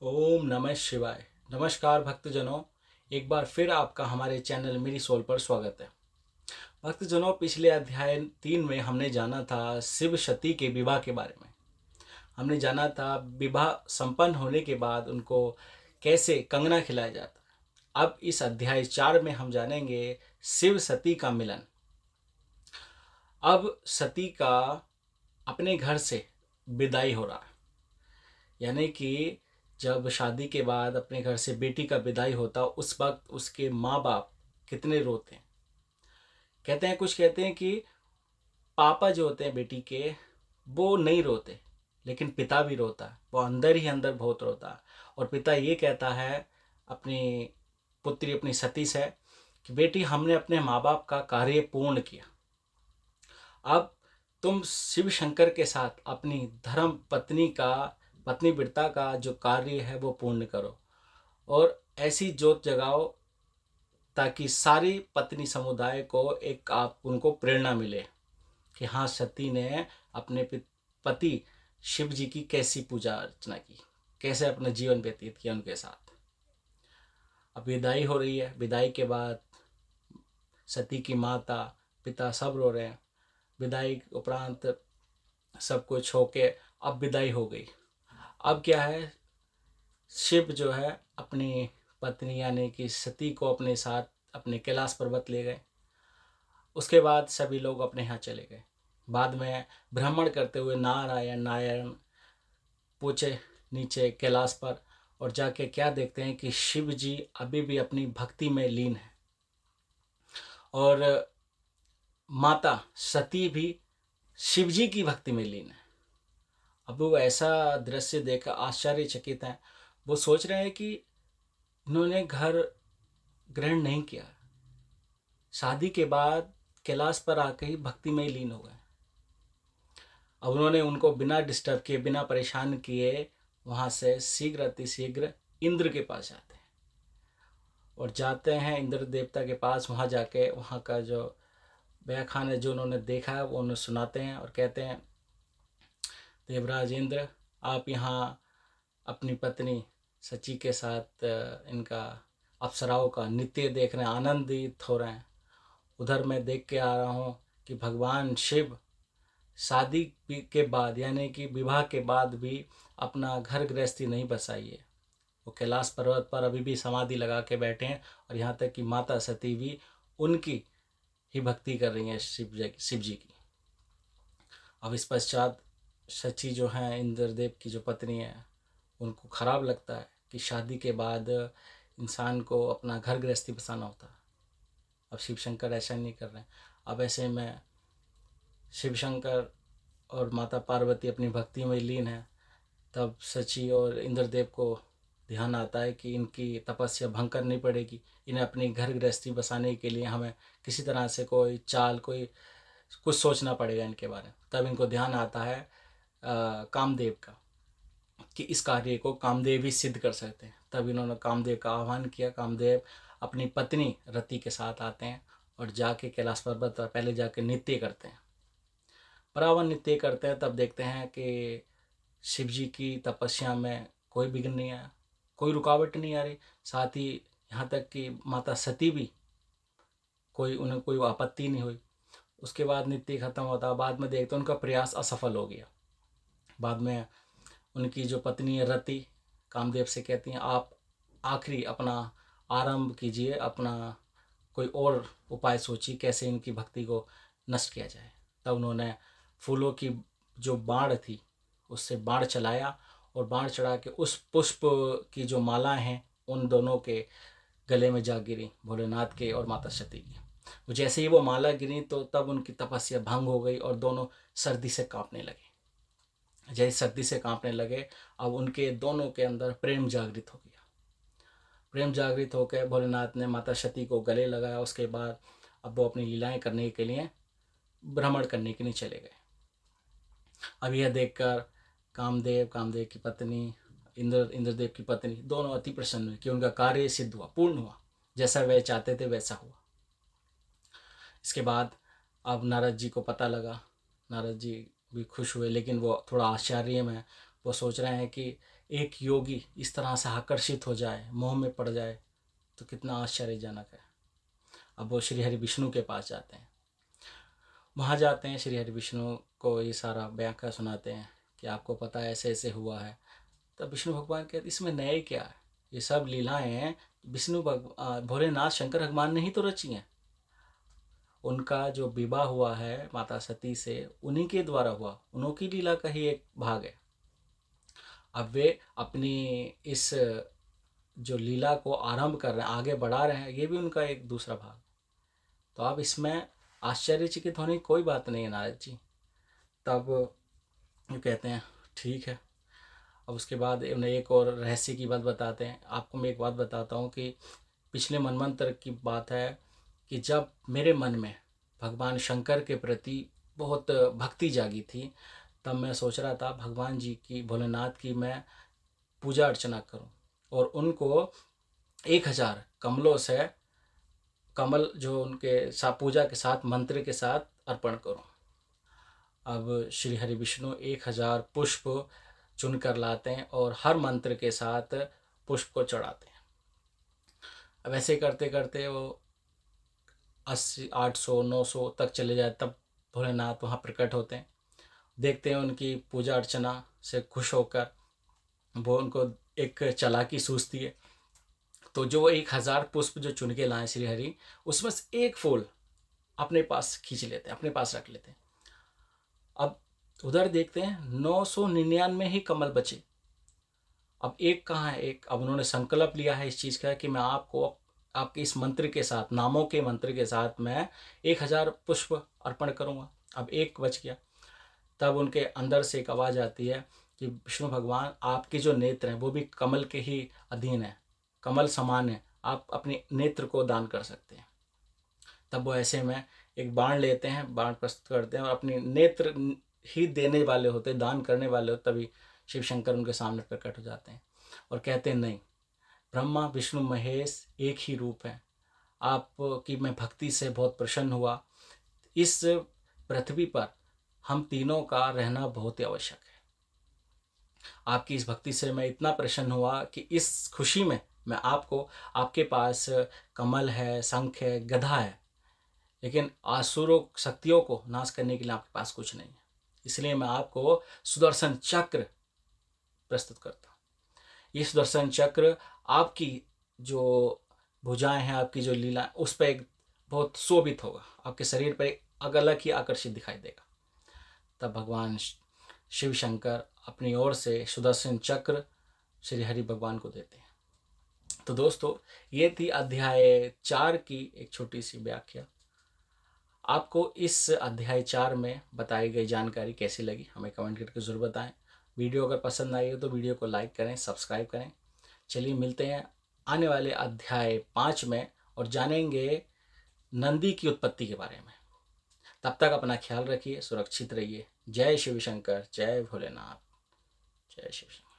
ओम नमः शिवाय। नमस्कार भक्तजनों, एक बार फिर आपका हमारे चैनल मेरी सोल पर स्वागत है। भक्तजनों, पिछले अध्याय 3 में हमने जाना था शिव सती के विवाह के बारे में। हमने जाना था विवाह संपन्न होने के बाद उनको कैसे कंगना खिलाया जाता है। अब इस अध्याय 4 में हम जानेंगे शिव सती का मिलन। अब सती का अपने घर से विदाई हो रहा है, यानी कि जब शादी के बाद अपने घर से बेटी का विदाई होता उस वक्त उसके माँ बाप कितने रोते हैं। कहते हैं, कुछ कहते हैं कि पापा जो होते हैं बेटी के वो नहीं रोते, लेकिन पिता भी रोता है, वो अंदर ही अंदर बहुत रोता है। और पिता ये कहता है अपनी पुत्री अपनी सती से कि बेटी, हमने अपने माँ बाप का कार्य पूर्ण किया, अब तुम शिव शंकर के साथ अपनी धर्म पत्नी व्रता का जो कार्य है वो पूर्ण करो और ऐसी जोत जगाओ ताकि सारी पत्नी समुदाय को एक आप उनको प्रेरणा मिले कि हाँ, सती ने अपने पति शिव जी की कैसी पूजा अर्चना की, कैसे अपना जीवन व्यतीत किया उनके साथ। अब विदाई हो रही है। विदाई के बाद सती की माता पिता सब रो रहे हैं। विदाई उपरांत सब कुछ होके अब विदाई हो गई। अब क्या है, शिव जो है अपनी पत्नी यानी कि सती को अपने साथ अपने कैलाश पर्वत ले गए। उसके बाद सभी लोग अपने यहाँ चले गए। बाद में भ्रमण करते हुए नारायण नारायण पूछे नीचे कैलाश पर, और जाके क्या देखते हैं कि शिव जी अभी भी अपनी भक्ति में लीन है और माता सती भी शिव जी की भक्ति में लीन है। अब वो ऐसा दृश्य देख आश्चर्यचकित हैं। वो सोच रहे हैं कि इन्होंने घर ग्रहण नहीं किया, शादी के बाद कैलाश पर आके ही भक्ति में ही लीन हो गए। अब उन्होंने उनको बिना डिस्टर्ब किए बिना परेशान किए वहाँ से शीघ्र अतिशीघ्र इंद्र के पास जाते हैं और जाते हैं इंद्र देवता के पास। वहाँ जाके वहाँ का जो व्याख्यान है जो उन्होंने देखा है वो उन्हें सुनाते हैं और कहते हैं, देवराज इंद्र, आप यहाँ अपनी पत्नी सची के साथ इनका अप्सराओं का नृत्य देख रहे हैं, आनंदित हो रहे हैं। उधर मैं देख के आ रहा हूँ कि भगवान शिव शादी के बाद यानी कि विवाह के बाद भी अपना घर गृहस्थी नहीं बसाई है। वो कैलाश पर्वत पर अभी भी समाधि लगा के बैठे हैं और यहाँ तक कि माता सती भी उनकी ही भक्ति कर रही हैं, शिव जी की। अब इस पश्चात सची जो हैं इंद्रदेव की जो पत्नी है, उनको खराब लगता है कि शादी के बाद इंसान को अपना घर गृहस्थी बसाना होता है। अब शिव शंकर ऐसा नहीं कर रहे हैं। अब ऐसे में शिव शंकर और माता पार्वती अपनी भक्ति में लीन है। तब सची और इंद्रदेव को ध्यान आता है कि इनकी तपस्या भंग करनी पड़ेगी। इन्हें अपनी घर गृहस्थी बसाने के लिए हमें किसी तरह से कोई चाल कोई कुछ सोचना पड़ेगा इनके बारे में। तब इनको ध्यान आता है कामदेव का, कि इस कार्य को कामदेव ही सिद्ध कर सकते हैं। तब इन्होंने कामदेव का आह्वान किया। कामदेव अपनी पत्नी रति के साथ आते हैं और जाके कैलाश पर्वत पर पहले जाके नृत्य करते हैं, परावन नृत्य करते हैं। तब देखते हैं कि शिव जी की तपस्या में कोई विघ्न नहीं आया, कोई रुकावट नहीं आ रही। साथ ही यहाँ तक कि माता सती भी उन्हें कोई आपत्ति नहीं हुई। उसके बाद नृत्य खत्म होता, बाद में देखते उनका प्रयास असफल हो गया। बाद में उनकी जो पत्नी है रति कामदेव से कहती हैं, आप आखिरी अपना आरंभ कीजिए, अपना कोई और उपाय सोचिए कैसे इनकी भक्ति को नष्ट किया जाए। तब उन्होंने फूलों की जो बाण थी उससे बाण चलाया और बाण चढ़ा के उस पुष्प की जो मालाएं हैं उन दोनों के गले में जा गिरी, भोलेनाथ के और माता सती की। वो जैसे ही वो माला गिरी तो तब उनकी तपस्या भंग हो गई और दोनों सर्दी से कांपने लगे। जैसे सर्दी से कांपने लगे, अब उनके दोनों के अंदर प्रेम जागृत हो गया। प्रेम जागृत होकर भोलेनाथ ने माता सती को गले लगाया। उसके बाद अब वो अपनी लीलाएं करने के लिए भ्रमण करने के लिए चले गए। अब यह देखकर कामदेव की पत्नी इंद्रदेव की पत्नी दोनों अति प्रसन्न हुई कि उनका कार्य सिद्ध हुआ, पूर्ण हुआ, जैसा वह चाहते थे वैसा हुआ। इसके बाद अब नारद जी को पता लगा। नारद जी भी खुश हुए, लेकिन वो थोड़ा आश्चर्य में वो सोच रहे हैं कि एक योगी इस तरह से आकर्षित हो जाए, मोह में पड़ जाए, तो कितना आश्चर्यजनक है। अब वो श्री हरि विष्णु के पास जाते हैं। वहाँ जाते हैं, श्री हरि विष्णु को ये सारा व्याख्या सुनाते हैं कि आपको पता है ऐसे ऐसे हुआ है। तब विष्णु भगवान कहते इसमें नए क्या है, ये सब लीलाएं हैं भोलेनाथ शंकर भगवान ने ही तो रची हैं। उनका जो विवाह हुआ है माता सती से, उन्हीं के द्वारा हुआ, उन्हों की लीला का ही एक भाग है। अब वे अपनी इस जो लीला को आरंभ कर रहे हैं, आगे बढ़ा रहे हैं, ये भी उनका एक दूसरा भाग। तो अब इसमें आश्चर्यचकित होने की कोई बात नहीं है नारद जी। तब ये कहते हैं ठीक है। अब उसके बाद उन्हें एक और रहस्य की बात बताते हैं। आपको मैं एक बात बताता हूँ कि पिछले मनवंतर की बात है कि जब मेरे मन में भगवान शंकर के प्रति बहुत भक्ति जागी थी, तब मैं सोच रहा था भगवान जी की, भोलेनाथ की मैं पूजा अर्चना करूं और उनको 1000 कमलों से, कमल जो उनके साथ पूजा के साथ मंत्र के साथ अर्पण करूं। अब श्री हरि विष्णु 1000 पुष्प चुन कर लाते हैं और हर मंत्र के साथ पुष्प को चढ़ाते हैं। अब ऐसे करते करते वो 80, 800, 900 तक चले जाए, तब भोलेनाथ वहाँ प्रकट होते हैं। देखते हैं उनकी पूजा अर्चना से खुश होकर वो उनको एक चालाकी सूझती है। तो जो 1000 पुष्प जो चुन के लाए श्री हरि, उसमें से एक फूल अपने पास खींच लेते हैं, अपने पास रख लेते हैं। अब उधर देखते हैं 999 ही कमल बचे। अब एक कहाँ है एक? अब उन्होंने संकल्प लिया है इस चीज़ का कि मैं आपको आपके इस मंत्र के साथ, नामों के मंत्र के साथ मैं 1000 पुष्प अर्पण करूँगा। अब एक बच गया। तब उनके अंदर से एक आवाज़ आती है कि विष्णु भगवान, आपके जो नेत्र हैं वो भी कमल के ही अधीन है, कमल समान है, आप अपने नेत्र को दान कर सकते हैं। तब वो ऐसे में एक बाण लेते हैं, बाण प्रस्तुत करते हैं और अपने नेत्र ही देने वाले होते, दान करने वाले होते, तभी शिव शंकर उनके सामने प्रकट हो जाते हैं और कहते हैं नहीं, ब्रह्मा विष्णु महेश एक ही रूप है, आपकी मैं भक्ति से बहुत प्रसन्न हुआ। इस पृथ्वी पर हम तीनों का रहना बहुत ही आवश्यक है। आपकी इस भक्ति से मैं इतना प्रसन्न हुआ कि इस खुशी में मैं आपको, आपके पास कमल है, शंख है, गदा है, लेकिन आसुरों शक्तियों को नाश करने के लिए आपके पास कुछ नहीं है, इसलिए मैं आपको सुदर्शन चक्र प्रस्तुत करता हूँ। ये सुदर्शन चक्र आपकी जो भुजाएं हैं, आपकी जो लीला, उस पर एक बहुत शोभित होगा, आपके शरीर पर एक अलग ही आकर्षित दिखाई देगा। तब भगवान शिव शंकर अपनी ओर से सुदर्शन चक्र श्री हरि भगवान को देते हैं। तो दोस्तों, ये थी अध्याय 4 की एक छोटी सी व्याख्या। आपको इस अध्याय 4 में बताई गई जानकारी कैसी लगी, हमें कमेंट करके ज़रूर बताएं। वीडियो अगर पसंद आई हो तो वीडियो को लाइक करें, सब्सक्राइब करें। चलिए मिलते हैं आने वाले अध्याय 5 में और जानेंगे नंदी की उत्पत्ति के बारे में। तब तक अपना ख्याल रखिए, सुरक्षित रहिए। जय शिव शंकर, जय भोलेनाथ, जय शिव शंकर।